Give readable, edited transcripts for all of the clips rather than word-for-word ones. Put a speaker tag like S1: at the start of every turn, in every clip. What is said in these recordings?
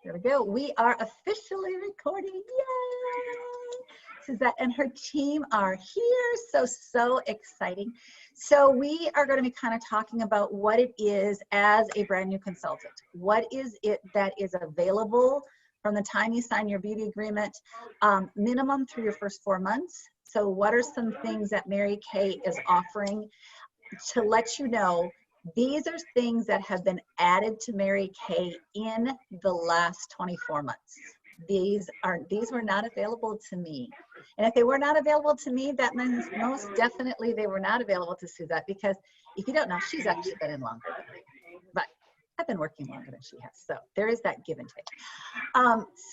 S1: There we go. We are officially recording. Yay! Suzette and her team are here. So exciting. So we are going to be kind of talking about what it is as a brand new consultant. What is it that is available from the time you sign your beauty agreement, minimum through your first 4 months. So what are some things that Mary Kay is offering to let you know these are things that have been added to Mary Kay in the last 24 months. These were not available to me. And if they were not available to me, that means most definitely they were not available to Suzette, because if you don't know, she's actually been in longer than me. But I've been working longer than she has. So there is that give and take.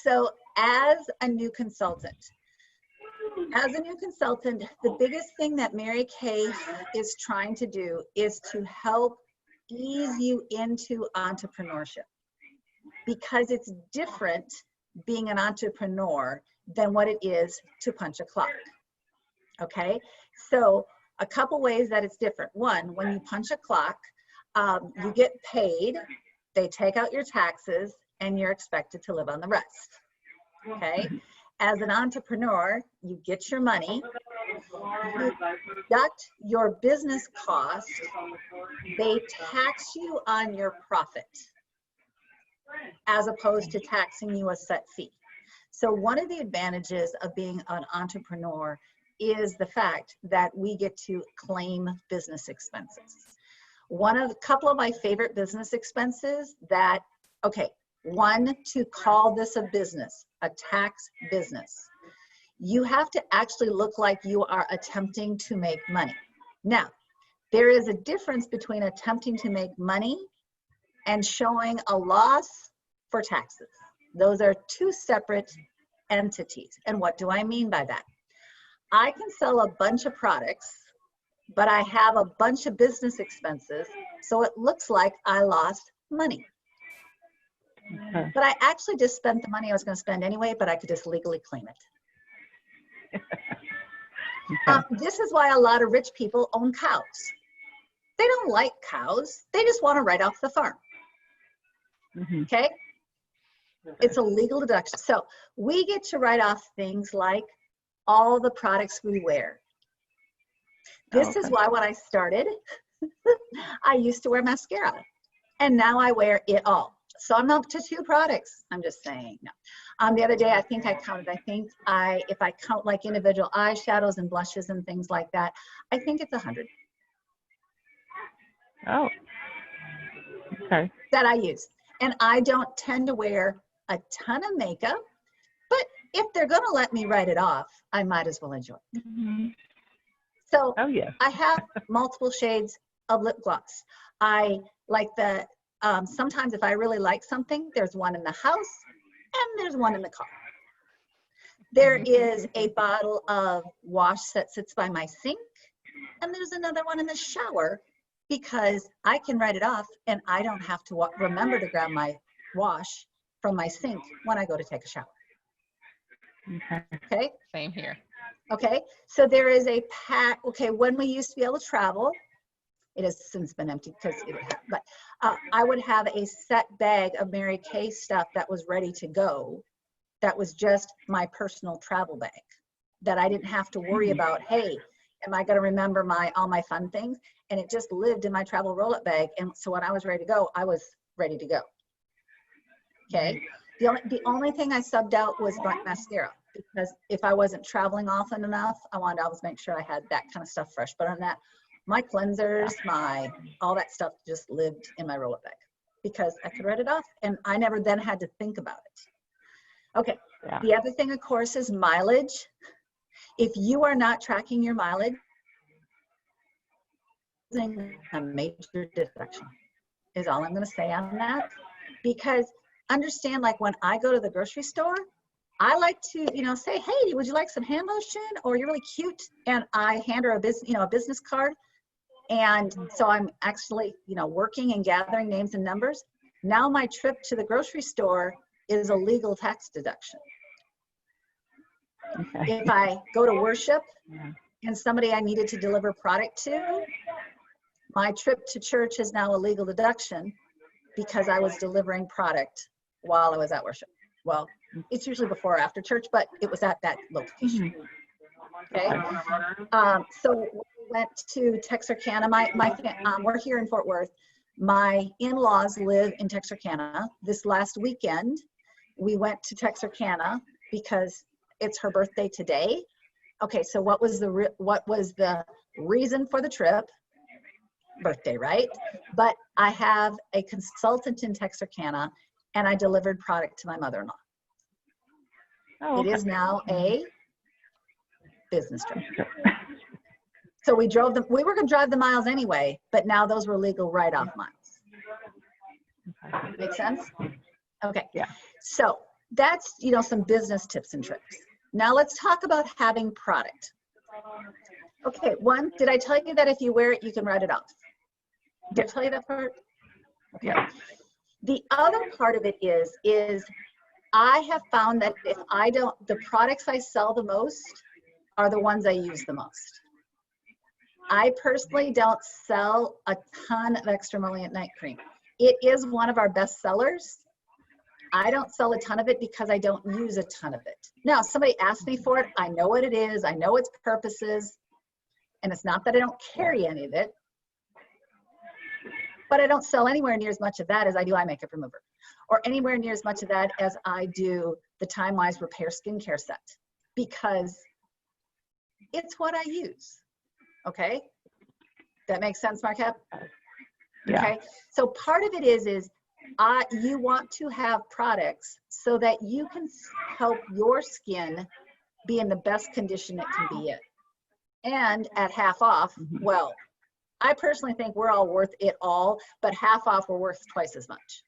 S1: So as a new consultant, the biggest thing that Mary Kay is trying to do is to help ease you into entrepreneurship, because it's different being an entrepreneur than what it is to punch a clock. Okay, so a couple ways that it's different. One, when you punch a clock, you get paid, they take out your taxes, and you're expected to live on the rest. Okay, as an entrepreneur, you get your money, you deduct your business cost, they tax you on your profit, as opposed to taxing you a set fee. So one of the advantages of being an entrepreneur is the fact that we get to claim business expenses. A couple of my favorite business expenses that, okay, one, to call this a business, a tax business, you have to actually look like you are attempting to make money. Now, there is a difference between attempting to make money and showing a loss for taxes. Those are two separate entities. And what do I mean by that? I can sell a bunch of products, but I have a bunch of business expenses, so it looks like I lost money. Okay. But I actually just spent the money I was going to spend anyway, but I could just legally claim it. Okay. This is why a lot of rich people own cows. They don't like cows. They just want to write off the farm. Mm-hmm. Okay? It's a legal deduction. So we get to write off things like all the products we wear. This is why when I started, I used to wear mascara, and now I wear it all. So I'm up to 2 products. I'm just saying. No. The other day, I think I counted. If I count like individual eyeshadows and blushes and things like that, I think it's 100.
S2: Oh, okay.
S1: That I use. And I don't tend to wear a ton of makeup, but if they're going to let me write it off, I might as well enjoy it. Mm-hmm. So I have multiple shades of lip gloss. I like the, sometimes if I really like something, there's one in the house and there's one in the car. There is a bottle of wash that sits by my sink, and there's another one in the shower, because I can write it off and I don't have to remember to grab my wash from my sink when I go to take a shower. Okay?
S3: Same here.
S1: Okay, so there is a pack. Okay, when we used to be able to travel, it has since been empty because it had, but I would have a set bag of Mary Kay stuff that was ready to go. That was just my personal travel bag that I didn't have to worry about, hey, am I going to remember all my fun things? And it just lived in my travel roll-up bag. And so when I was ready to go, I was ready to go. Okay. The only thing I subbed out was my mascara, because if I wasn't traveling often enough, I wanted to always make sure I had that kind of stuff fresh. But on that, my cleansers, all that stuff just lived in my roll-up bag because I could write it off, and I never then had to think about it. Okay. Yeah. The other thing, of course, is mileage. If you are not tracking your mileage, a major deduction is all I'm going to say on that. Because understand, like when I go to the grocery store, I like to, say, hey, would you like some hand lotion? Or you're really cute. And I hand her a business card. And so I'm actually, working and gathering names and numbers. Now my trip to the grocery store is a legal tax deduction. Okay. If I go to worship and somebody I needed to deliver product to, my trip to church is now a legal deduction because I was delivering product while I was at worship. Well, it's usually before or after church, but it was at that location. Okay. So we went to Texarkana. We're here in Fort Worth. My in-laws live in Texarkana. This last weekend, we went to Texarkana because it's her birthday today. Okay, so what was the reason for the trip? Birthday, right? But I have a consultant in Texarkana, and I delivered product to my mother-in-law.
S2: Oh, okay.
S1: It is now a business trip. So we were going to drive the miles anyway, but now those were legal write-off miles. Make sense? Okay.
S2: Yeah.
S1: So that's, some business tips and tricks. Now let's talk about having product. Okay, one, did I tell you that if you wear it, you can write it off? Did I tell you that part? Okay.
S2: Yeah.
S1: The other part of it is I have found that the products I sell the most are the ones I use the most. I personally don't sell a ton of extra emollient night cream. It is one of our best sellers. I don't sell a ton of it because I don't use a ton of it. Now, if somebody asks me for it, I know what it is, I know its purposes, and it's not that I don't carry any of it, but I don't sell anywhere near as much of that as I do eye makeup remover, or anywhere near as much of that as I do the Time Wise Repair Skincare Set, because it's what I use. Okay? That makes sense, Marquette?
S2: Yeah.
S1: Okay? So part of it is you want to have products so that you can help your skin be in the best condition it can be in. And at half off, well, I personally think we're all worth it all, but half off, we're worth twice as much.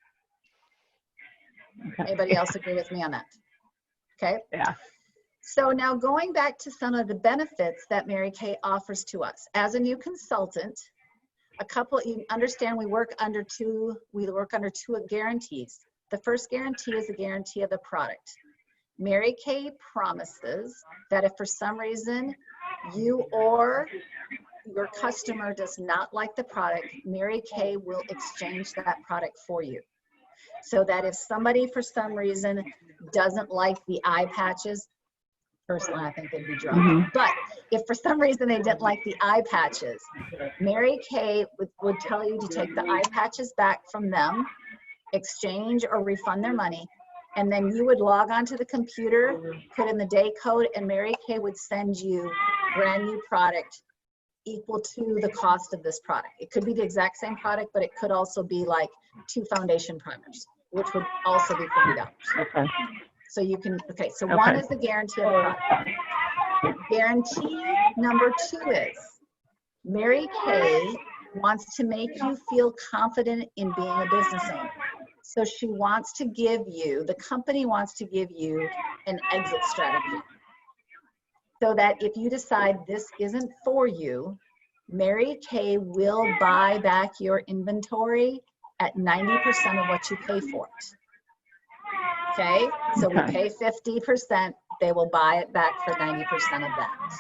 S2: Okay.
S1: Anybody else agree with me on that? Okay.
S2: Yeah.
S1: So now going back to some of the benefits that Mary Kay offers to us. As a new consultant, you understand we work under two guarantees. The first guarantee is a guarantee of the product. Mary Kay promises that if for some reason you or your customer does not like the product, Mary Kay will exchange that product for you. So that if somebody for some reason doesn't like the eye patches, personally I think they'd be drunk, but if for some reason they didn't like the eye patches, Mary Kay would tell you to take the eye patches back from them, exchange or refund their money, and then you would log onto the computer, put in the day code, and Mary Kay would send you brand new product equal to the cost of this product. It could be the exact same product, but it could also be like 2 foundation primers, which would also be $40.
S2: Okay.
S1: So you can, so one is the guarantee of the product. Guarantee number 2 is Mary Kay wants to make you feel confident in being a business owner. So she wants to give you, the company wants to give you an exit strategy. So that if you decide this isn't for you, Mary Kay will buy back your inventory at 90% of what you pay for it. Okay, so we pay 50%, they will buy it back for 90% of that.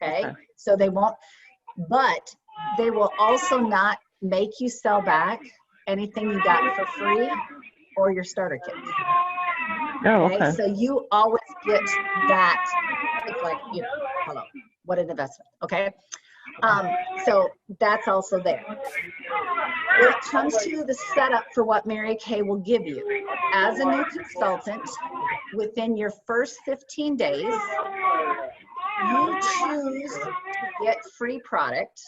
S1: Okay, so they won't, but they will also not make you sell back anything you got for free or your starter kit. Okay, so you always get that. It's like, hello, what an investment. Okay, so that's also there. When it comes to the setup for what Mary Kay will give you, as a new consultant, within your first 15 days, you choose to get free product.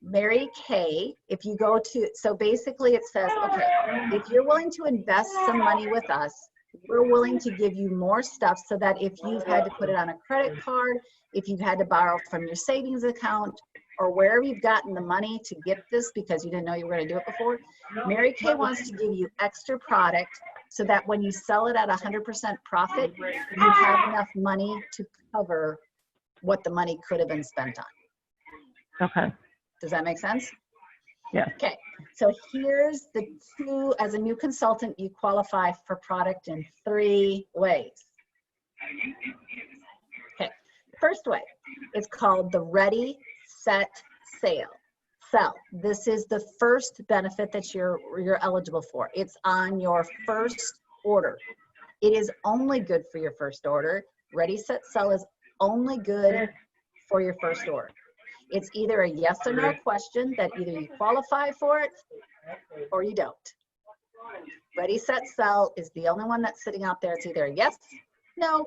S1: Mary Kay, if you go to, so basically it says, okay, if you're willing to invest some money with us, we're willing to give you more stuff so that if you've had to put it on a credit card, if you've had to borrow from your savings account, or wherever you've gotten the money to get this because you didn't know you were going to do it before, Mary Kay wants to give you extra product so that when you sell it at 100% profit, you have enough money to cover what the money could have been spent on.
S2: Okay.
S1: Does that make sense?
S2: Yeah.
S1: Okay, so here's the 2, as a new consultant, you qualify for product in 3 ways. Okay, first way, it's called the Ready, Set, Sale. Sell. This is the first benefit that you're eligible for. It's on your first order. It is only good for your first order. Ready, Set, Sell is only good for your first order. It's either a yes or no question that either you qualify for it or you don't. Ready, Set, Sell is the only one that's sitting out there. It's either a yes, no,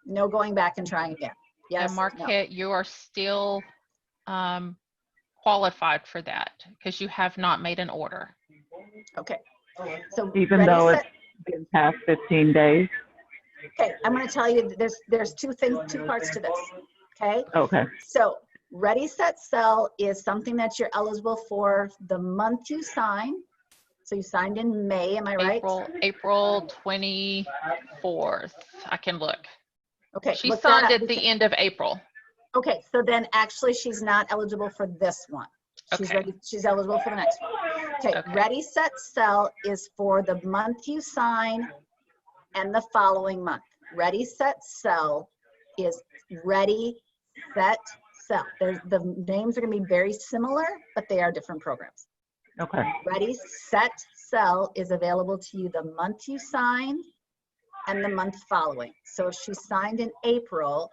S1: no going back and trying again. Yes,
S3: And Marquette, you are still qualified for that because you have not made an order.
S1: no. Okay. So
S2: Even
S1: ready,
S2: though
S1: set,
S2: it's been past 15 days?
S1: okay, I'm going to tell you there's two parts to this. Okay.
S2: Okay.
S1: So Ready, Set, Sell is something that you're eligible for the month you sign. So you signed in May, am I right?
S3: April 24th. I can look.
S1: Okay.
S3: She
S1: look that
S3: signed
S1: up
S3: at the end of April.
S1: Okay, so then actually she's not eligible for this one. She's
S3: Okay.
S1: ready. She's eligible for the next one. Okay,
S3: Okay.
S1: Ready, Set, Sell is for the month you sign and the following month. Ready, Set, Sell is Ready, Set, Sell. The names are going to be very similar, but they are different programs.
S2: Okay.
S1: Ready, Set, Sell is available to you the month you sign and the month following. So if she signed in April,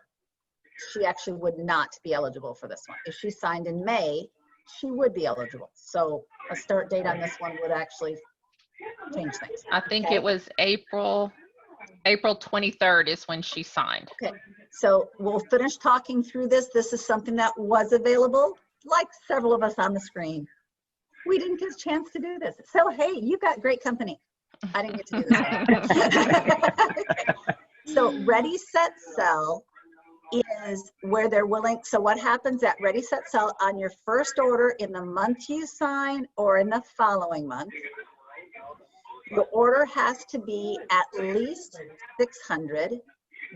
S1: she actually would not be eligible for this one. If she signed in May, she would be eligible. So a start date on this one would actually change things.
S3: I think
S1: Okay.
S3: it was April 23rd is when she signed.
S1: Okay, so we'll finish talking through this. This is something that was available, like several of us on the screen. We didn't get a chance to do this. So, hey, you got great company. I didn't get to do this. Okay. So Ready, Set, Sell is where they're willing. So what happens at Ready, Set, Sell on your first order in the month you sign or in the following month, your order has to be at least 600,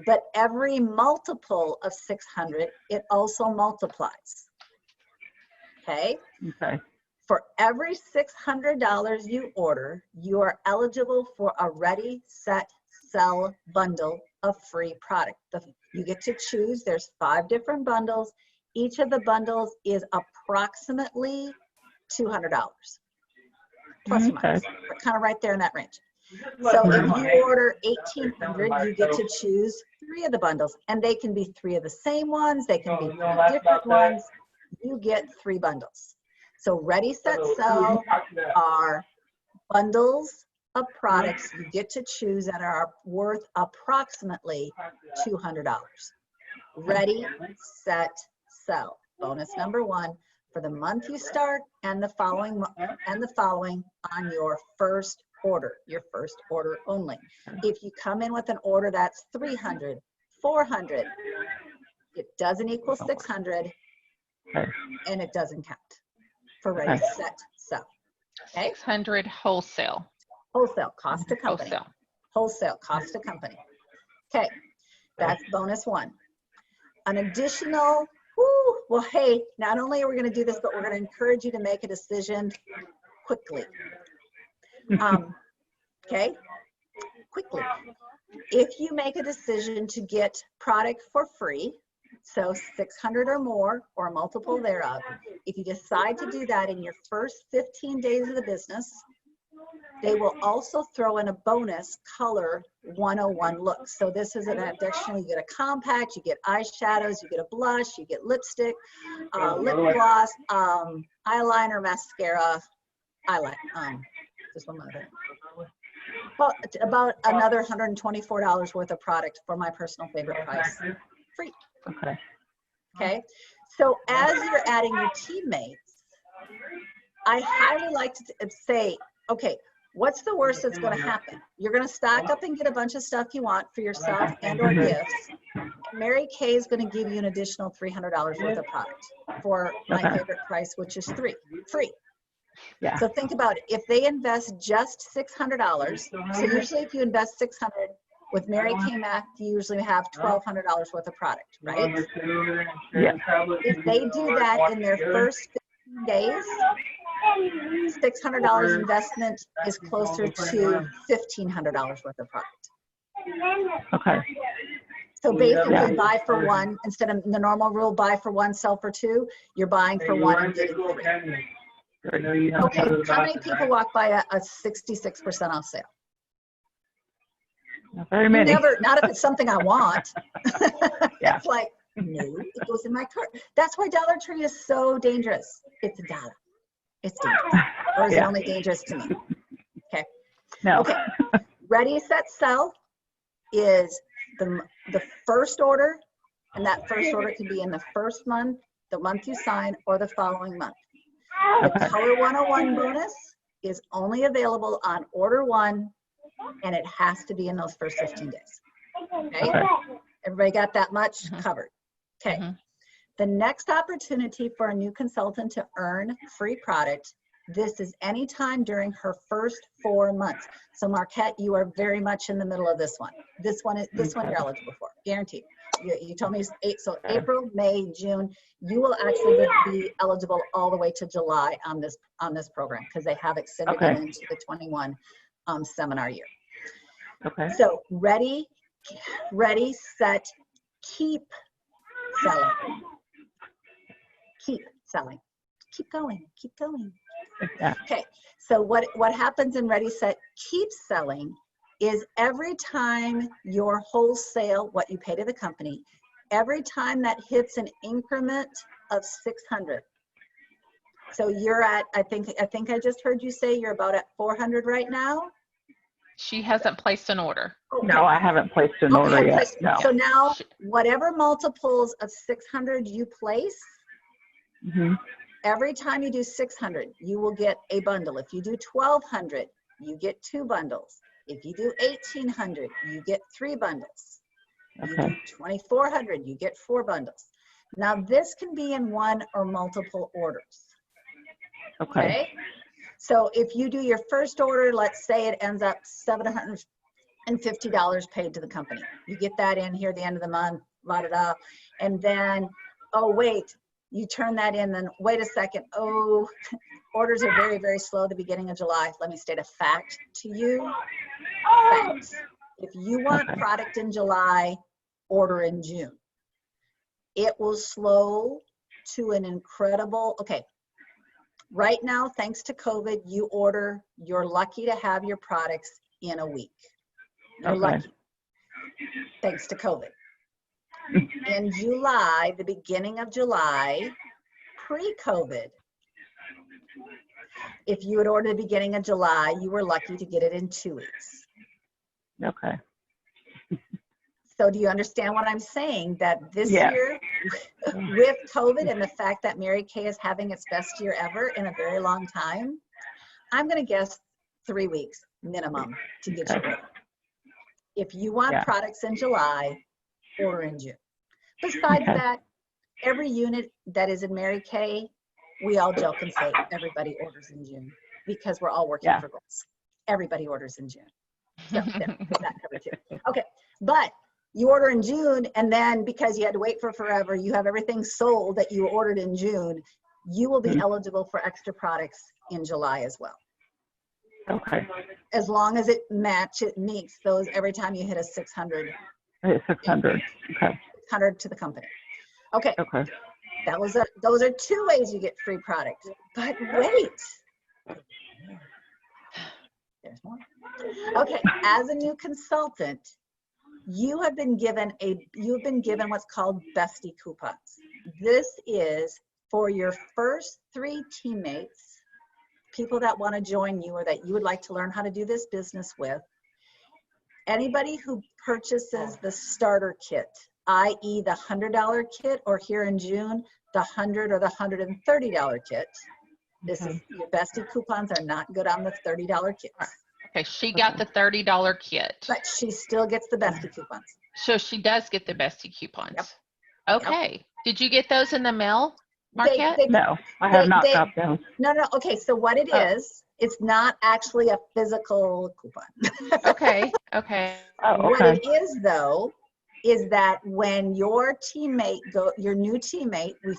S1: but every multiple of 600, it also multiplies. Okay?
S2: Okay.
S1: For every $600 you order, you are eligible for a Ready, Set, Sell bundle of free product. You get to choose. There's 5 different bundles. Each of the bundles is approximately $200, plus or minus. We're kind of right there in that range. So if you order 1,800, you get to choose 3 of the bundles, and they can be 3 of the same ones. They can be 3 different ones. You get 3 bundles. So Ready, Set, Sell are bundles of products you get to choose that are worth approximately $200. Ready, Set, Sell. Bonus number 1 for the month you start and the following on your first order, your first order only. If you come in with an order that's 300, 400, it doesn't equal 600, and it doesn't count for Ready, Set, Sell. Okay?
S3: 600 wholesale.
S1: Wholesale, cost to company.
S3: Wholesale.
S1: Wholesale, cost to company. Okay, that's bonus 1. An additional, well, hey, not only are we going to do this, but we're going to encourage you to make a decision quickly. Okay, quickly. If you make a decision to get product for free, so 600 or more or a multiple thereof, if you decide to do that in your first 15 days of the business, they will also throw in a bonus color 101 look. So this is an additional, you get a compact, you get eyeshadows, you get a blush, you get lipstick, lip gloss, eyeliner, mascara, eyeliner, just one more thing. Well, about another $124 worth of product for my personal favorite price, free.
S2: Okay.
S1: Okay, so as you're adding your teammates, I highly like to say, okay, what's the worst that's going to happen? You're going to stock up and get a bunch of stuff you want for yourself and or gifts. Mary Kay is going to give you an additional $300 worth of product for my favorite price, which is free.
S2: Yeah.
S1: So think about it. If they invest just $600, so usually if you invest $600 with Mary Kay Mac, you usually have $1,200 worth of product, right?
S2: Yeah.
S1: If they do that in their first 15 days, $600 investment is closer to $1,500 worth of product.
S2: Okay.
S1: So basically
S2: Yeah.
S1: buy for one, instead of the normal rule, buy for one, sell for two, you're buying for one and getting three. Okay, how many people walk by a 66% off sale?
S2: Not very many.
S1: Never, not if it's something I want.
S2: Yeah.
S1: It's like, no, it goes in my cart. That's why Dollar Tree is so dangerous. It's a dollar. It's dangerous. Or is it
S2: Yeah.
S1: only dangerous to me? Okay.
S2: No.
S1: Okay. Ready, set, sell is the first order, and that first order can be in the first month, the month you sign, or the following month. The
S2: Okay.
S1: Color 101 bonus is only available on order one, and it has to be in those first 15 days. Okay?
S2: Okay.
S1: Everybody got that much
S3: Mhm.
S1: covered? Okay.
S3: Mhm.
S1: The next opportunity for a new consultant to earn free product, this is anytime during her first 4 months. So Marquette, you are very much in the middle of this one. This one you're eligible for, guaranteed. You told me so April, May, June, you will actually be eligible all the way to July on this program, because they have extended
S2: Okay.
S1: it into the 21 seminar year.
S2: Okay.
S1: So ready, set, keep selling. Keep selling. Keep going. Keep going.
S2: Yeah.
S1: Okay. So what happens in Ready, Set, Keep selling is every time your wholesale, what you pay to the company, every time that hits an increment of 600. So you're at, I think I just heard you say you're about at 400 right now.
S3: She hasn't placed an order.
S1: Okay.
S2: No, I haven't placed an order
S1: Okay,
S2: yet. No.
S1: so now whatever multiples of 600 you place,
S2: Mhm.
S1: every time you do 600, you will get a bundle. If you do 1200, you get 2 bundles. If you do 1800, you get 3 bundles. You do
S2: Okay.
S1: 2400, you get 4 bundles. Now this can be in one or multiple orders.
S2: Okay.
S1: Okay? So if you do your first order, let's say it ends up $750 paid to the company. You get that in here at the end of the month, la-da-da. And then, oh, wait, you turn that in, then wait a second. Oh, orders are very, very slow at the beginning of July. Let me state a fact to you. Facts. If you want
S2: Okay.
S1: product in July, order in June. It will slow to an incredible, okay. Right now, thanks to COVID, you're lucky to have your products in a week. You're
S2: Okay.
S1: lucky, thanks to COVID. In July, the beginning of July, pre-COVID, if you had ordered the beginning of July, you were lucky to get it in 2 weeks.
S2: Okay.
S1: So do you understand what I'm saying? That this
S2: Yeah.
S1: year, with COVID and the fact that Mary Kay is having its best year ever in a very long time, I'm going to guess 3 weeks minimum to get you
S2: Okay.
S1: order. If you want
S2: Yeah.
S1: products in July, order in June. Besides
S2: Okay.
S1: that, every unit that is in Mary Kay, we all joke and say everybody orders in June because we're all working
S2: Yeah.
S1: for goals. Everybody orders in June. So there, get that covered too. Okay, but you order in June, and then because you had to wait for forever, you have everything sold that you ordered in June, you will be
S2: Mhm.
S1: eligible for extra products in July as well.
S2: Okay.
S1: As long as it meets those every time you hit a 600
S2: It's 600. Okay.
S1: to the company. Okay,
S2: Okay.
S1: those are 2 ways you get free product. But wait, there's more. Okay, as a new consultant, you have been given what's called bestie coupons. This is for your first 3 teammates, people that want to join you or that you would like to learn how to do this business with. Anybody who purchases the starter kit, i.e. the $100 kit, or here in June, the $100 or the $130 kit. This is, your bestie coupons are not good on the $30 kits.
S3: Okay, she got the $30 kit.
S1: But she still gets the bestie coupons.
S3: So she does get the bestie coupons.
S1: Yep.
S3: Okay. Did you get those in the mail, Marquette?
S2: No, I have not
S1: they-
S2: got those.
S1: No. Okay, so what it is, it's not actually a physical coupon.
S3: Okay. Okay.
S2: Oh,
S1: What
S2: okay.
S1: it is, though, is that when your new teammate, we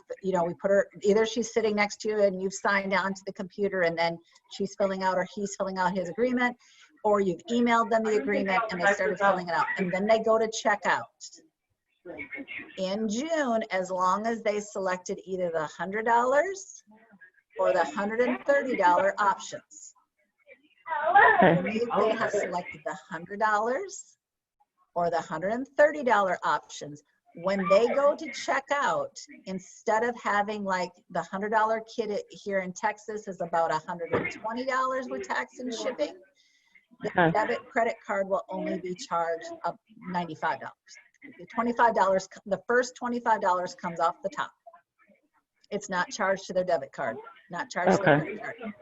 S1: put her, either she's sitting next to you and you've signed on to the computer and then she's filling out or he's filling out his agreement, or you've emailed them the agreement and they started filling it out, and then they go to checkout. in June, as long as they selected either the $100 or the $130 options.
S2: Okay.
S1: If they have selected the $100 or the $130 options, when they go to check out, instead of having like the $100 kit here in Texas is about $120 with tax and shipping, the
S2: Okay.
S1: debit credit card will only be charged up $95. The $25, the first $25 comes off the top. It's not charged to their debit card, not charged to their
S2: Okay.
S1: credit card.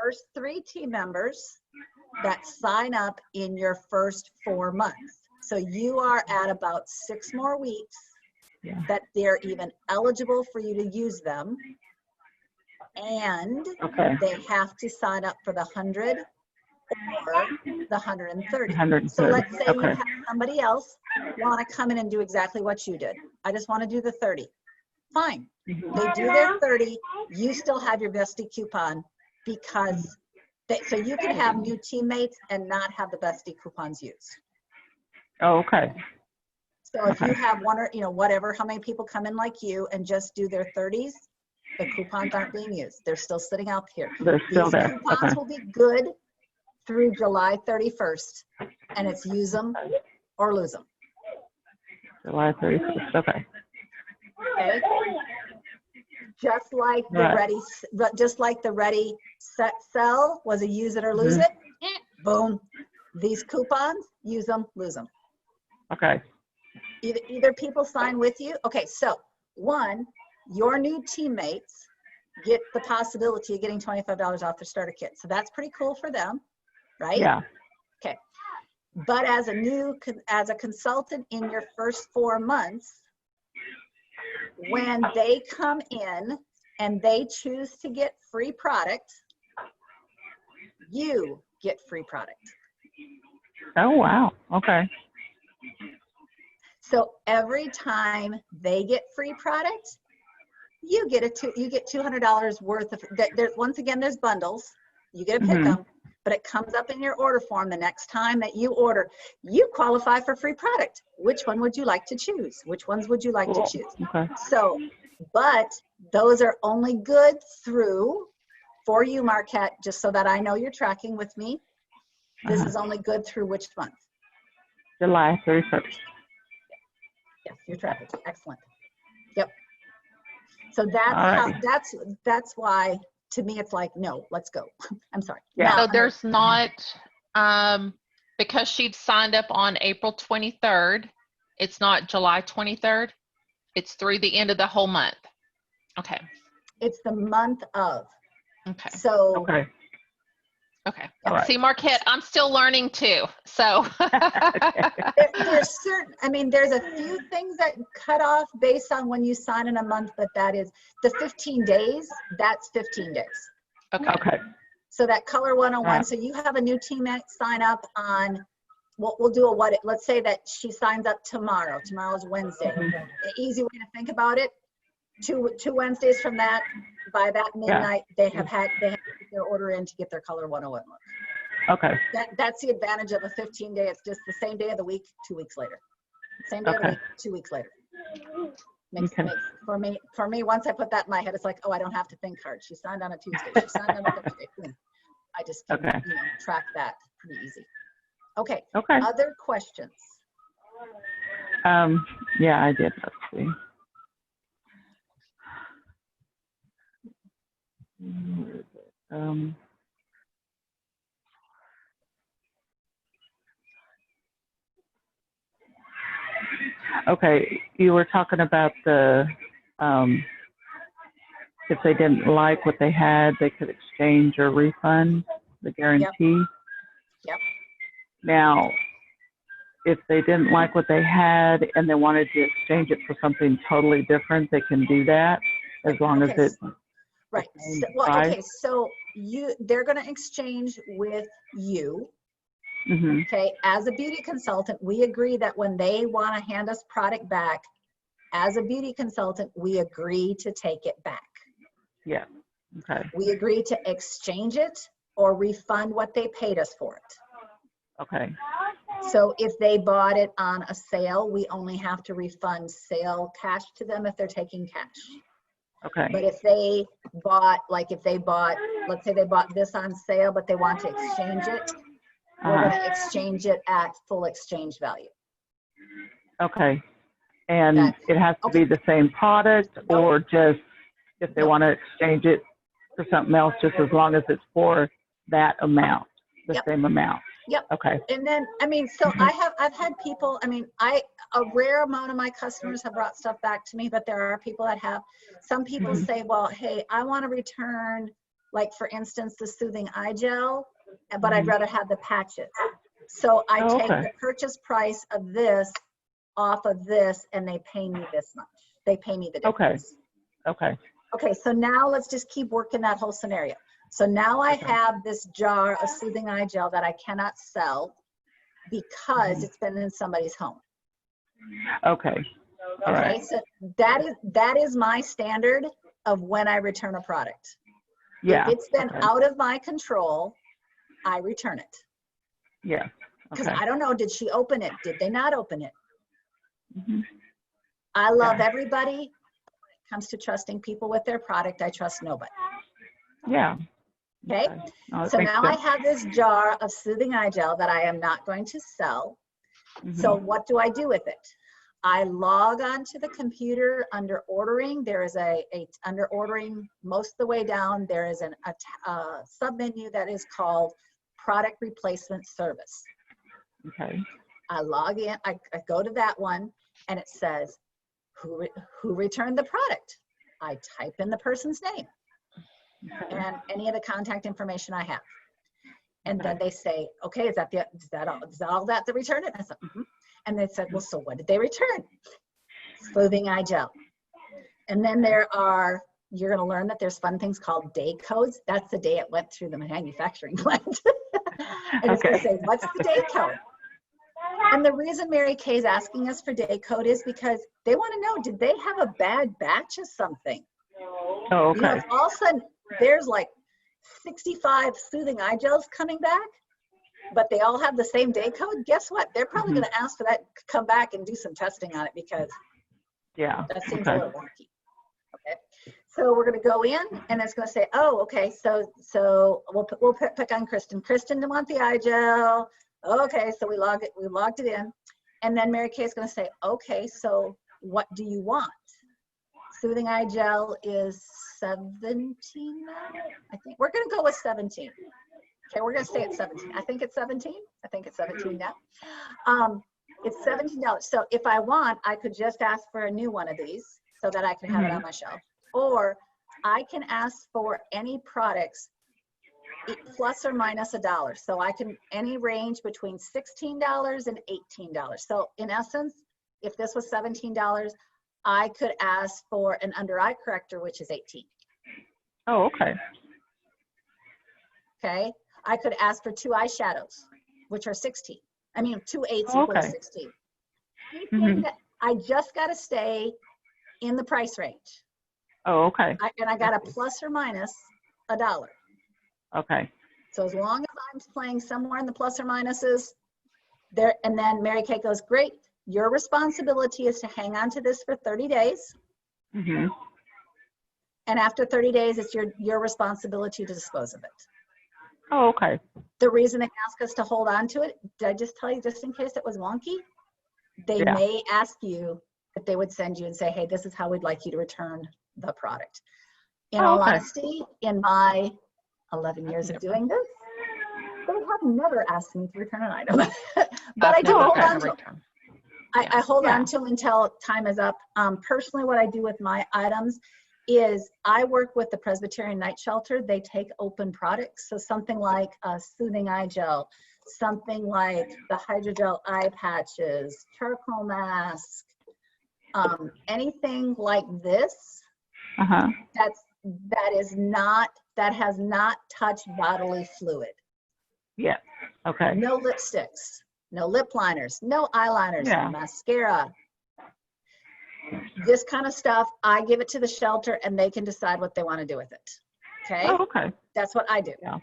S1: First 3 team members that sign up in your first 4 months. So you are at about 6 more weeks
S2: Yeah.
S1: that they're even eligible for you to use them. And
S2: Okay.
S1: they have to sign up for the 100 or the 130.
S2: 130.
S1: So let's say you
S2: Okay.
S1: have somebody else want to come in and do exactly what you did. I just want to do the 30. Fine.
S2: Mhm.
S1: They do their 30. You still have your bestie coupon because so you can have new teammates and not have the bestie coupons used.
S2: Oh, okay.
S1: So if you
S2: Okay.
S1: have one or, whatever, how many people come in like you and just do their 30s, the coupons aren't being used. They're still sitting out here.
S2: They're still
S1: These
S2: there.
S1: coupons
S2: Okay.
S1: will be good through July 31st, and it's use them or lose them.
S2: July 31st. Okay.
S1: Okay? Just like the
S2: Right.
S1: ready, set, sell was a use it or lose
S2: Mhm.
S1: it. Boom. These coupons, use them, lose them.
S2: Okay.
S1: Either people sign with you. Okay, so one, your new teammates get the possibility of getting $25 off their starter kit. So that's pretty cool for them, right?
S2: Yeah.
S1: Okay. But as a consultant in your first 4 months, when they come in and they choose to get free product, you get free product.
S2: Oh, wow. Okay.
S1: So every time they get free product, you get $200 worth of, once again, there's bundles. You get to pick
S2: Mhm.
S1: them, but it comes up in your order form the next time that you order. You qualify for free product. Which one would you like to choose? Which ones would you like
S2: Cool.
S1: to choose?
S2: Okay.
S1: So, but those are only good for you, Marquette, just so that I know you're tracking with me. This is only good through which month?
S2: July 31st.
S1: Yes, you're tracking. Excellent. Yep. So that's
S2: All right.
S1: that's why to me it's like, no, let's go. I'm sorry.
S2: Yeah.
S3: So
S1: Now,
S3: there's not, because she'd signed up on April 23rd, it's not July 23rd. It's through the end of the whole month. Okay.
S1: it's the month of.
S3: Okay.
S1: So
S2: Okay.
S3: Okay.
S2: All right.
S3: See, Marquette, I'm still learning too. So
S1: there's there's a few things that cut off based on when you sign in a month, but that is the 15 days, that's 15 days.
S3: okay.
S2: Okay.
S1: So that color 101,
S2: Right.
S1: so you have a new teammate sign up on, we'll do let's say that she signs up tomorrow. Tomorrow's Wednesday.
S2: Mhm.
S1: The easy way to think about it, two Wednesdays from that, by that midnight, they have to get their order in to get their color 101 look.
S2: Okay.
S1: That's the advantage of a 15-day. It's just the same day of the week, 2 weeks later. Same day of the
S2: Okay.
S1: week, 2 weeks later.
S2: Okay.
S1: For me, once I put that in my head, it's like, oh, I don't have to think hard. She signed on a Tuesday. She signed on a Thursday. Boom. I just can,
S2: Okay.
S1: track that pretty easy. Okay.
S2: Okay.
S1: Other questions?
S2: Yeah, I did. Let's see. Where is it? Okay, you were talking about if they didn't like what they had, they could exchange or refund the guarantee.
S1: Yep.
S2: Now, if they didn't like what they had and they wanted to exchange it for something totally different, they can do that as long as it's
S1: right.
S2: the same
S1: Well,
S2: price.
S1: okay, so they're going to exchange with you.
S2: Mm-hmm.
S1: Okay, as a beauty consultant, we agree that when they want to hand us product back, as a beauty consultant, we agree to take it back.
S2: Yeah. Okay.
S1: We agree to exchange it or refund what they paid us for it.
S2: Okay.
S1: So if they bought it on a sale, we only have to refund sale cash to them if they're taking cash.
S2: Okay.
S1: But if they bought, like if they bought, let's say they bought this on sale, but they want to exchange it, we're
S2: Uh-huh.
S1: going to exchange it at full exchange value.
S2: Okay. And
S1: That-
S2: it has to be the same product, or just if they
S1: Nope.
S2: want to exchange it for something else, just as long as it's for that amount, the
S1: Yep.
S2: same amount.
S1: Yep.
S2: Okay.
S1: And then, I mean, so I've had people, I mean, a rare amount of my customers have brought stuff back to me, but there are people that have. Some people
S2: Mhm.
S1: say, well, hey, I want to return, like for instance, the soothing eye gel, but I'd
S2: Mhm.
S1: rather have the patches. So I
S2: Oh,
S1: take
S2: okay.
S1: the purchase price of this off of this, and they pay me this much. They pay me the
S2: Okay.
S1: difference.
S2: Okay.
S1: Okay, so now let's just keep working that whole scenario. So now I
S2: Okay.
S1: have this jar of soothing eye gel that I cannot sell because
S2: Mhm.
S1: it's been in somebody's home.
S2: Okay. All
S1: Okay,
S2: right.
S1: so that is my standard of when I return a product.
S2: Yeah.
S1: If it's been
S2: Okay.
S1: out of my control, I return it.
S2: Yeah.
S1: Because
S2: Okay.
S1: I don't know, did she open it? Did they not open it?
S2: Mhm.
S1: I love
S2: Okay.
S1: everybody. When it comes to trusting people with their product, I trust nobody.
S2: Yeah.
S1: Okay,
S2: No, that
S1: so
S2: makes
S1: now I
S2: sense.
S1: have this jar of soothing eye gel that I am not going to sell. So
S2: Mhm.
S1: what do I do with it? I log onto the computer under ordering. There is a under ordering most of the way down, there is a submenu that is called product replacement service.
S2: Okay.
S1: I log in, I go to that one, and it says, who returned the product? I type in the person's name
S2: Okay.
S1: and any of the contact information I have. And then
S2: Okay.
S1: they say, okay, is that all that they returned it? And I said, mm-hmm. And they said, well, so what did they return? Soothing eye gel. And then you're going to learn that there's fun things called day codes. That's the day it went through the manufacturing plant. And it's going to
S2: Okay.
S1: say, what's the day code? And the reason Mary Kay's asking us for day code is because they want to know, did they have a bad batch of something?
S2: Oh,
S1: You know,
S2: okay.
S1: if all of a sudden there's like 65 soothing eye gels coming back, but they all have the same day code, guess what? They're probably
S2: Mhm.
S1: going to ask for that, come back and do some testing on it, because
S2: Yeah.
S1: that seems a
S2: Okay.
S1: little wonky. Okay, so we're going to go in, and it's going to say, oh, okay, so we'll pick on Kristen. Kristen didn't want the eye gel. Okay, so we logged it in, and then Mary Kay is going to say, okay, so what do you want? Soothing eye gel is 17 now. I think we're going to go with 17. Okay, we're going to stay at 17. I think it's 17. I think it's 17 now. It's $17. So if I want, I could just ask for a new one of these so that I can have it on my shelf. Or I can ask for any products plus or minus $1. So I can, any range between $16 and $18. So in essence, if this was $17, I could ask for an under eye corrector, which is 18.
S2: Oh, okay.
S1: Okay. I could ask for 2 eyeshadows, which are 16. I mean, 2 8s
S2: Oh,
S1: equals
S2: okay.
S1: 16.
S2: Mhm.
S1: That I just got to stay in the price range.
S2: Oh, okay.
S1: And I got a plus or minus $1.
S2: Okay.
S1: So as long as I'm playing somewhere in the plus or minuses there, and then Mary Kay goes, great. Your responsibility is to hang on to this for 30 days.
S2: Mhm.
S1: And after 30 days, it's your responsibility to dispose of it.
S2: Oh, okay.
S1: The reason they ask us to hold on to it, did I just tell you, just in case it was wonky? They
S2: Yeah.
S1: may ask you if they would send you and say, hey, this is how we'd like you to return the product. In all
S2: okay.
S1: honesty, in my 11 years of doing this, they have never asked me to return an item. But I do
S3: never
S1: hold
S3: gotten
S1: on
S3: a
S1: to them.
S3: return.
S1: I hold
S2: Yeah.
S1: on to them until time is up. Personally, what I do with my items is I work with the Presbyterian Night Shelter. They take open products. So something like a soothing eye gel, something like the hydrogel eye patches, charcoal mask, anything like this
S2: Uh-huh.
S1: that has not touched bodily fluid.
S2: Yeah. Okay.
S1: No lipsticks, no lip liners, no eyeliners,
S2: Yeah.
S1: no mascara. This kind of stuff, I give it to the shelter and they can decide what they want to do with it. Okay.
S2: Oh, okay.
S1: That's what I do.
S2: Yeah.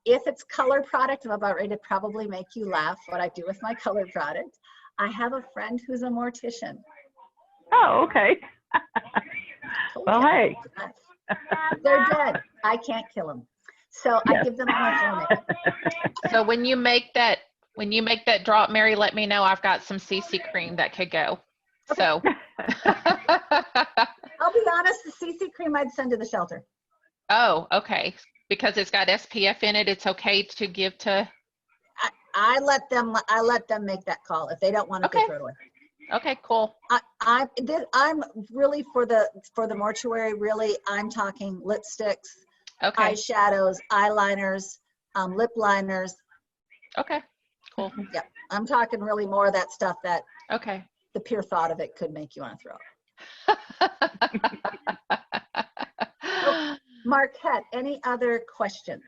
S1: If it's color product, I'm about ready to probably make you laugh what I do with my color product. I have a friend who's a mortician.
S2: Oh, okay.
S1: Told
S2: Well,
S1: ya.
S2: hey.
S1: They're dead. I can't kill them. So I
S2: Yes.
S1: give them all my floor makeup.
S3: So when you make that drop, Mary, let me know. I've got some CC cream that could go.
S1: Okay.
S3: So.
S1: I'll be honest, the CC cream I'd send to the shelter.
S3: Oh, okay. Because it's got SPF in it, it's okay to give to.
S1: I let them make that call. If they don't want it,
S3: Okay.
S1: they throw it away.
S3: Okay, cool.
S1: I'm really for the mortuary. Really, I'm talking lipsticks,
S3: Okay.
S1: eyeshadows, eyeliners, lip liners.
S3: Okay. Cool.
S1: Yep, I'm talking really more of that stuff that
S3: Okay.
S1: the pure thought of it could make you want to throw up. Oh, Marquette, any other questions?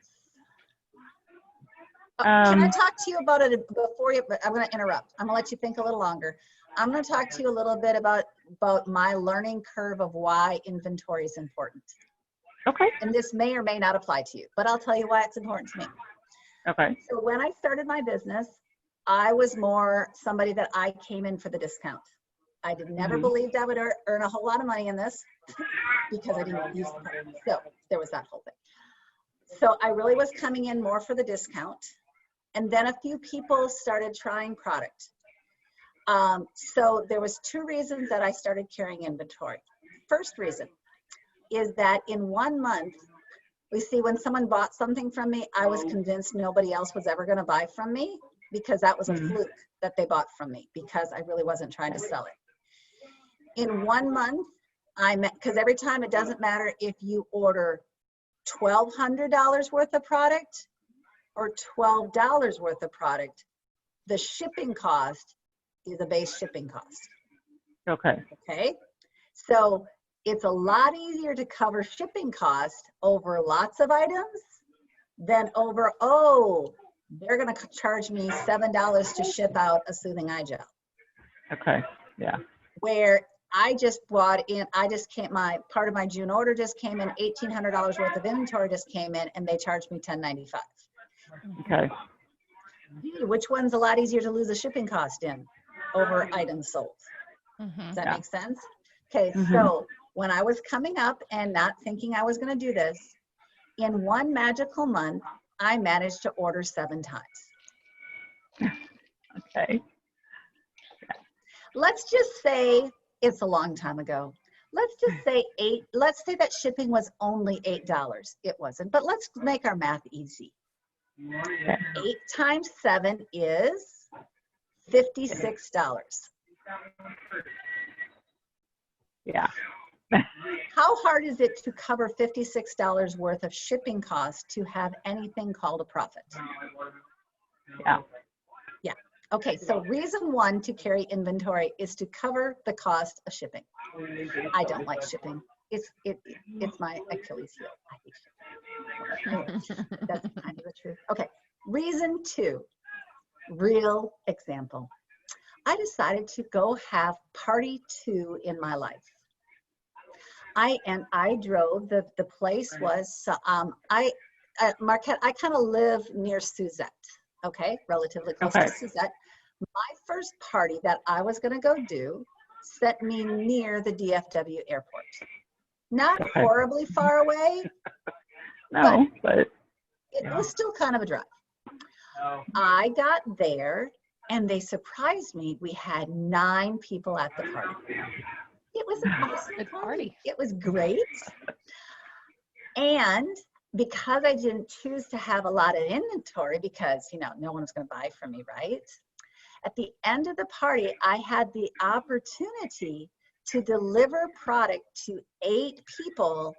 S1: Can I talk to you about it before you? But I'm going to interrupt. I'm going to let you think a little longer. I'm going to talk to you a little bit about my learning curve of why inventory is important.
S2: Okay.
S1: And this may or may not apply to you, but I'll tell you why it's important to me.
S2: Okay.
S1: So when I started my business, I was more somebody that I came in for the discount. I never believed I would earn a whole lot of money in this because I didn't use the product. So there was that whole thing. So I really was coming in more for the discount. And then a few people started trying product. So there was two reasons that I started carrying inventory. First reason is that in 1 month, we see when someone bought something from me, I was convinced nobody else was ever going to buy from me because that was a fluke that they bought from me because I really wasn't trying to sell it. In 1 month, because every time it doesn't matter if you order $1,200 worth of product or $12 worth of product, the shipping cost is a base shipping cost.
S2: Okay.
S1: Okay. So it's a lot easier to cover shipping cost over lots of items than over, oh, they're going to charge me $7 to ship out a soothing eye gel.
S2: Okay. Yeah.
S1: Where I just bought in, part of my June order just came in, $1,800 worth of inventory just came in, and they charged me $10.95.
S2: Okay.
S1: Which one's a lot easier to lose a shipping cost in over items sold? Does that make sense? Okay, so when I was coming up and not thinking I was going to do this, in 1 magical month, I managed to order 7 times.
S2: Okay.
S1: Let's just say it's a long time ago. Let's just say let's say that shipping was only $8. It wasn't, but let's make our math easy. 8 times 7 is $56.
S2: Yeah.
S1: How hard is it to cover $56 worth of shipping costs to have anything called a profit?
S2: Yeah.
S1: Yeah. Okay, so reason 1 to carry inventory is to cover the cost of shipping. I don't like shipping. It's my Achilles heel. I hate shipping. Anyway, that's kind of the truth. Okay, reason 2, real example. I decided to go have party 2 in my life. I drove, the place was, Marquette, I kind of live near Suzett, okay, relatively close to Suzett. My first party that I was going to go do set me near the DFW airport. Not horribly far away.
S2: No, but
S1: it was still kind of a drive. I got there and they surprised me. We had 9 people at the party. It was an awesome party. It was great. And because I didn't choose to have a lot of inventory because, no one was going to buy from me, right? At the end of the party, I had the opportunity to deliver product to 8 people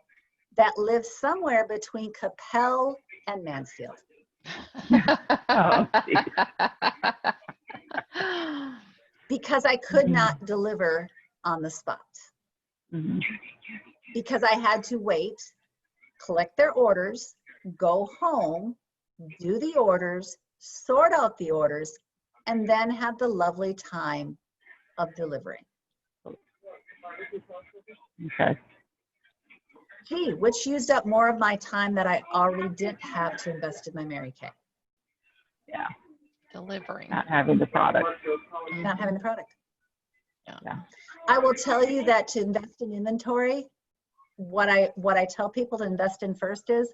S1: that live somewhere between Capel and Mansfield.
S2: oh,
S1: Because I could not deliver on the spot. Because I had to wait, collect their orders, go home, do the orders, sort out the orders, and then have the lovely time of delivering.
S2: Okay.
S1: Gee, which used up more of my time that I already didn't have to invest in my Mary Kay.
S2: Yeah.
S3: Delivering.
S2: Not having the product.
S1: Not having the product.
S2: Yeah.
S1: I will tell you that to invest in inventory, what I tell people to invest in first is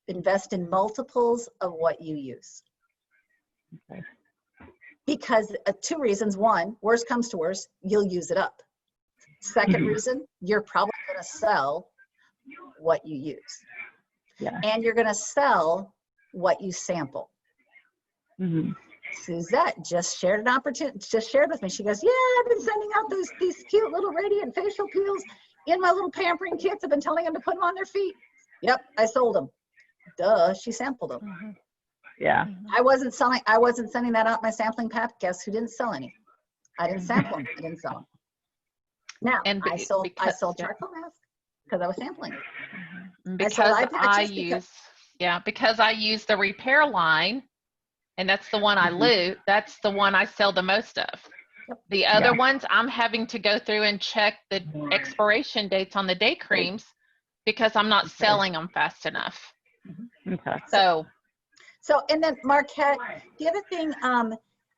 S1: invest in multiples of what you use.
S2: Okay.
S1: Because two reasons. One, worst comes to worst, you'll use it up. Second reason, you're probably going to sell what you use.
S2: Yeah.
S1: And you're going to sell what you sample. Suzette just shared an opportunity, just shared with me. She goes, yeah, I've been sending out these cute little radiant facial peels in my little pampering kits. I've been telling them to put them on their feet. Yep, I sold them. Duh, she sampled them.
S2: Yeah.
S1: I wasn't sending that out my sampling pack. Guess who didn't sell any? I didn't sample them. I didn't sell them. Now,
S3: And
S1: I sold charcoal masks because I was sampling.
S3: Because I use the repair line, and that's the one that's the one I sell the most of.
S1: Yep.
S3: The other ones, I'm having to go through and check the expiration dates on the day creams because I'm not selling them fast enough.
S2: Okay.
S1: So, and then Marquette, the other thing,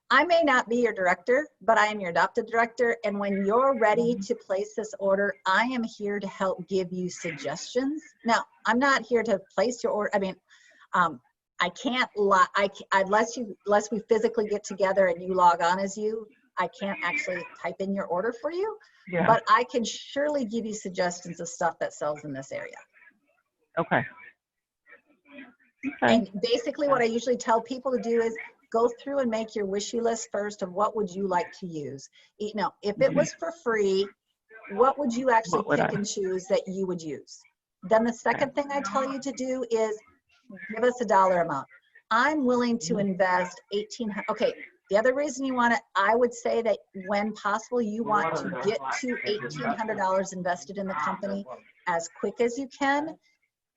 S1: I may not be your director, but I am your adopted director. And when you're ready to place this order, I am here to help give you suggestions. Now, I'm not here to place your order. I mean, I can't lie. Unless we physically get together and you log on as you, I can't actually type in your order for you.
S2: Yeah.
S1: But I can surely give you suggestions of stuff that sells in this area.
S2: Okay.
S1: And basically what I usually tell people to do is go through and make your wishy list first of what would you like to use. You know, if it was for free, what would you actually pick and choose that you would use? Then the second thing I tell you to do is give us a dollar amount. I'm willing to invest $1,800. Okay, the other reason you want it, I would say that when possible, you want to get to $1,800 invested in the company as quick as you can.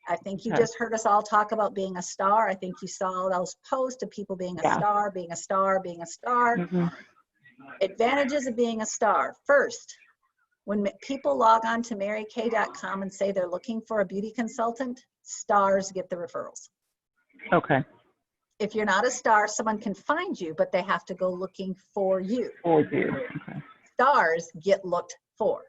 S1: I think you just heard us all talk about being a star. I think you saw those posts of people being a star, being a star, being a star. Advantages of being a star. First, when people log on to marykay.com and say they're looking for a beauty consultant, stars get the referrals.
S2: Okay.
S1: If you're not a star, someone can find you, but they have to go looking for you.
S2: For you. Okay.
S1: Stars get looked for.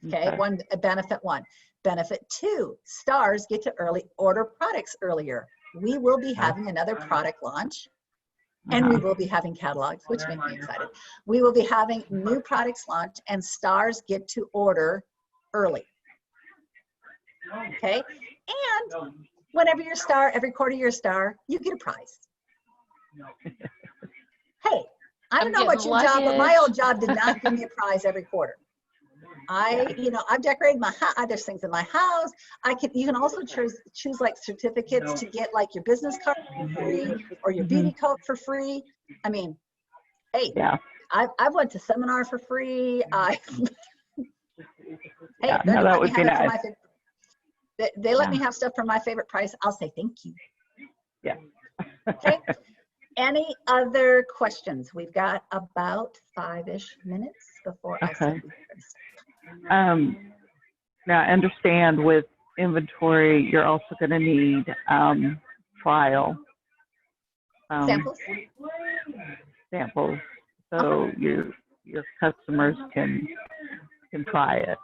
S1: Okay, benefit one. Benefit two, stars get to order products earlier. We will be having another product launch, and we will be having catalogs, which make me excited. We will be having new products launch, and stars get to order early. Okay, and whenever you're a star, every quarter you're a star, you get a prize. Hey, I don't know about your job, but my old job did not give me a prize every quarter. I've decorated my house. There's things in my house. You can also choose like certificates to get like your business card for free or your beauty coat for free. I mean, hey, I've went to seminar for free.
S2: That would be nice.
S1: They let me have stuff for my favorite price. I'll say thank you.
S2: Yeah.
S1: Okay. Any other questions? We've got about 5-ish minutes before I say
S2: now I understand with inventory, you're also going to need trial samples, so your customers can try it.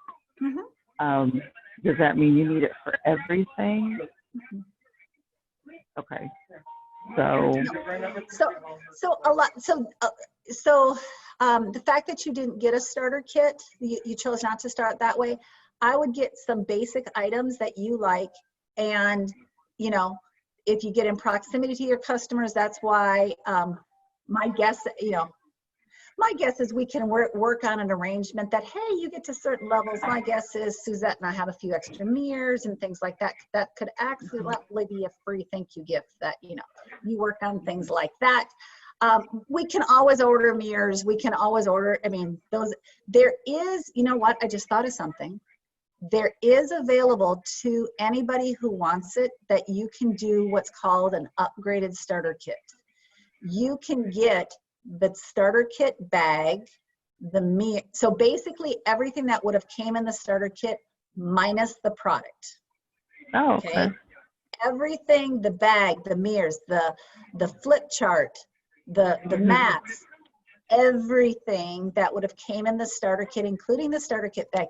S2: Does that mean you need it for everything? Okay.
S1: The fact that you didn't get a starter kit, you chose not to start that way. I would get some basic items that you like, and if you get in proximity to your customers, that's why my guess is we can work on an arrangement that, hey, you get to certain levels. My guess is Suzette and I have a few extra mirrors and things like that. That could actually be a free thank you gift that, you work on things like that. We can always order mirrors. We can always order, there is, I just thought of something. There is available to anybody who wants it that you can do what's called an upgraded starter kit. You can get the starter kit bag, so basically everything that would have came in the starter kit minus the product.
S2: Oh,
S1: Okay.
S2: okay.
S1: Everything, the bag, the mirrors, the flip chart, the mats, everything that would have came in the starter kit, including the starter kit bag.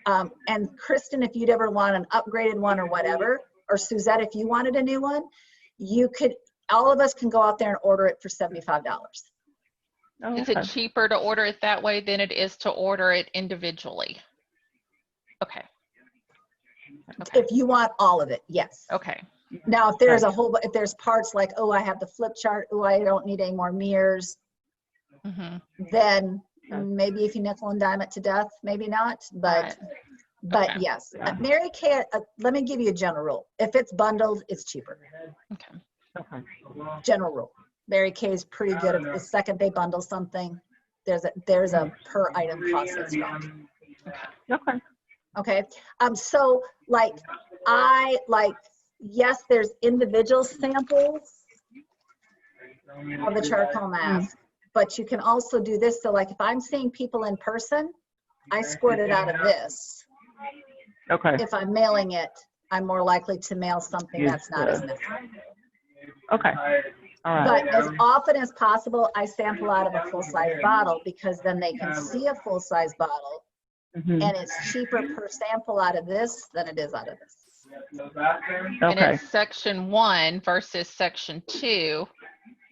S1: And Kristen, if you'd ever want an upgraded one or whatever, or Suzette, if you wanted a new one, you could, all of us can go out there and order it for $75.
S2: Oh,
S3: Is
S2: okay.
S3: it cheaper to order it that way than it is to order it individually? Okay. Okay.
S1: If you want all of it, yes.
S3: Okay.
S1: Now, if there's if there's parts like, oh, I have the flip chart, oh, I don't need any more mirrors, then maybe if you nickel and dime it to death, maybe not, but
S3: Right.
S1: but
S3: Okay.
S1: yes. Mary Kay, let me give you a general rule. If it's bundled, it's cheaper.
S3: Okay.
S2: Okay.
S1: General rule. Mary Kay is pretty good at the second they bundle something, there's a per item cost that's dropped.
S2: Okay.
S1: Okay. So like yes, there's individual samples of the charcoal mask, but you can also do this. So like if I'm seeing people in person, I squirt it out of this.
S2: Okay.
S1: If I'm mailing it, I'm more likely to mail something that's not as messy.
S2: Okay. All right.
S1: But as often as possible, I sample out of a full-size bottle because then they can see a full-size bottle,
S2: Mhm.
S1: and it's cheaper per sample out of this than it is out of this.
S3: And
S2: Okay.
S3: it's section 1 versus section 2.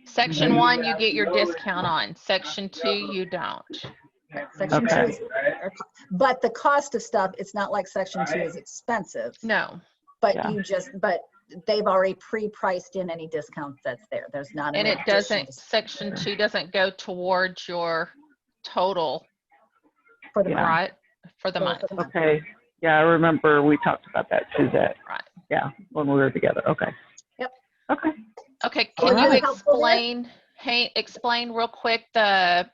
S3: Section 1, you get your discount on. Section 2, you don't.
S1: Right, Section
S2: Okay.
S1: 2 is, but the cost of stuff, it's not like Section 2 is expensive,
S3: No.
S1: but
S2: Yeah.
S1: but they've already pre-priced in any discounts that's there. There's not an
S3: And it
S1: additional
S3: doesn't, section 2 doesn't go towards your total,
S1: for the
S2: Yeah.
S1: month.
S3: right? For the
S1: For
S3: month.
S1: the month.
S2: Okay. Yeah, I remember we talked about that, Suzette.
S3: Right.
S2: Yeah, when we were together. Okay.
S1: Yep.
S2: Okay.
S3: Okay,
S2: All
S3: can you
S2: right.
S3: explain real quick the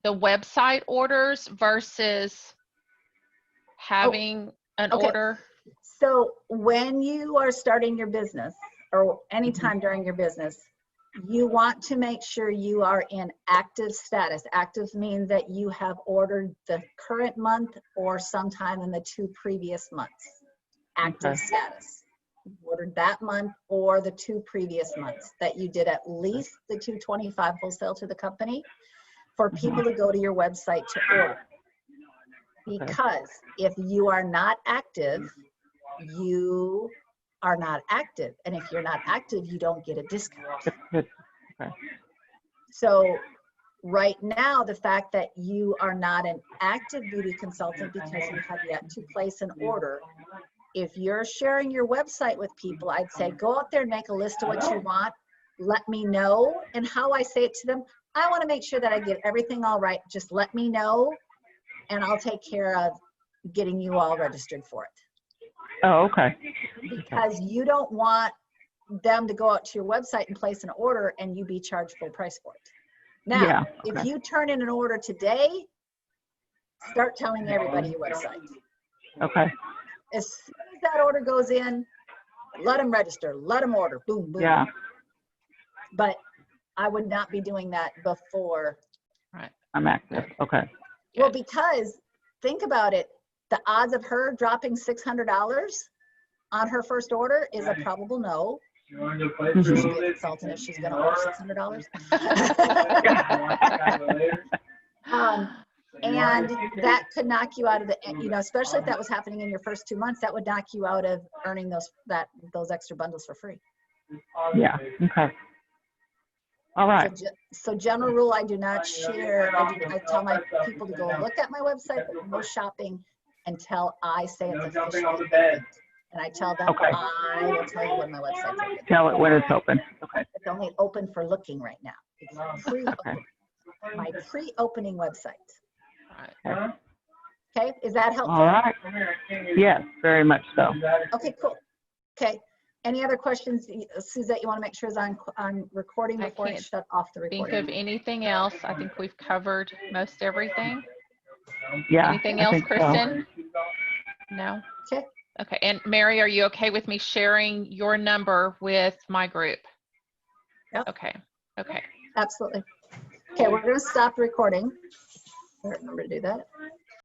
S3: website orders versus having an
S1: okay.
S3: order?
S1: So when you are starting your business or anytime during your business, you want to make sure you are in active status. Active means that you have ordered the current month or sometime in the 2 previous months. Active
S2: Okay.
S1: status. You ordered that month or the 2 previous months, that you did at least the 225 wholesale to the company for people to go to your website to order. Because if you are not active, you are not active. And if you're not active, you don't get a discount.
S2: Good. Okay.
S1: So right now, the fact that you are not an active beauty consultant because you have yet to place an order, if you're sharing your website with people, I'd say go out there and make a list of what you want. Let me know. And how I say it to them, I want to make sure that I get everything all right. Just let me know, and I'll take care of getting you all registered for it.
S2: Oh, okay.
S1: Because you don't want them to go out to your website and place an order and you be charged full price for it. Now,
S2: Yeah.
S1: if
S2: Okay.
S1: you turn in an order today, start telling everybody your website.
S2: Okay.
S1: As soon as that order goes in, let them register, let them order, boom, boom.
S2: Yeah.
S1: But I would not be doing that before.
S2: I'm active. Okay.
S1: Well, because think about it, the odds of her dropping $600 on her first order is a probable no. She should be a consultant if she's going to order $600. And that could knock you out of the, especially if that was happening in your first 2 months, that would knock you out of earning those extra bundles for free.
S2: Yeah. Okay. All right.
S1: So general rule, I do not share. I tell my people to go look at my website, but no shopping until I say it's officially open. And I tell them,
S2: Okay.
S1: I will tell you when my website's open.
S2: Tell it when it's open. Okay.
S1: It's only open for looking right now. It's pre-open. My pre-opening website.
S3: Right.
S1: Okay, is that helpful?
S2: All right. Yes, very much so.
S1: Okay, cool. Okay, any other questions? Suzette, you want to make sure it's on recording
S3: I
S1: before I
S3: can't
S1: shut off the
S3: Think
S1: recording?
S3: of anything else? I think we've covered most everything.
S2: Yeah.
S3: Anything
S2: I
S3: else,
S2: think so.
S3: Kristen? No?
S1: Okay.
S3: Okay, and Mary, are you okay with me sharing your number with my group?
S1: Yep.
S3: Okay, okay.
S1: Absolutely. Okay, we're going to stop recording. I remember to do that.